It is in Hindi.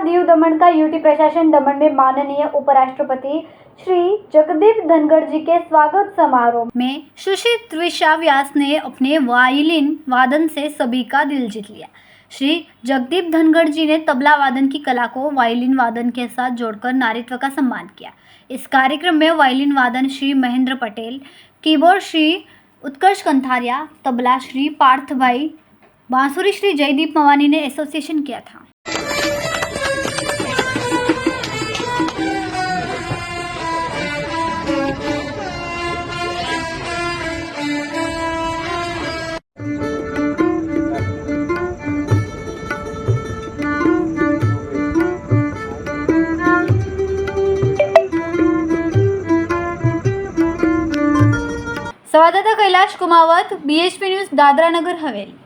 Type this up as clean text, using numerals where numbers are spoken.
दीव दमन का यूटी प्रशासन दमन में माननीय उपराष्ट्रपति श्री जगदीप धनखड़ जी के स्वागत समारोह में सुश्री त्विषा व्यास ने अपने वायलिन वादन से सभी का दिल जीत लिया। श्री जगदीप धनखड़ जी ने तबला वादन की कला को वायलिन वादन के साथ जोड़कर नारीत्व का सम्मान किया। इस कार्यक्रम में वायलिन वादन श्री महेंद्र पटेल, कीबोर्ड श्री उत्कर्ष कंथारिया, तबला श्री पार्थ भाई, बांसुरी श्री जयदीप मवानी ने एसोसिएशन किया था। संवाददाता कैलाश कुमावत, BHP न्यूज़, दादरा नगर हवेली।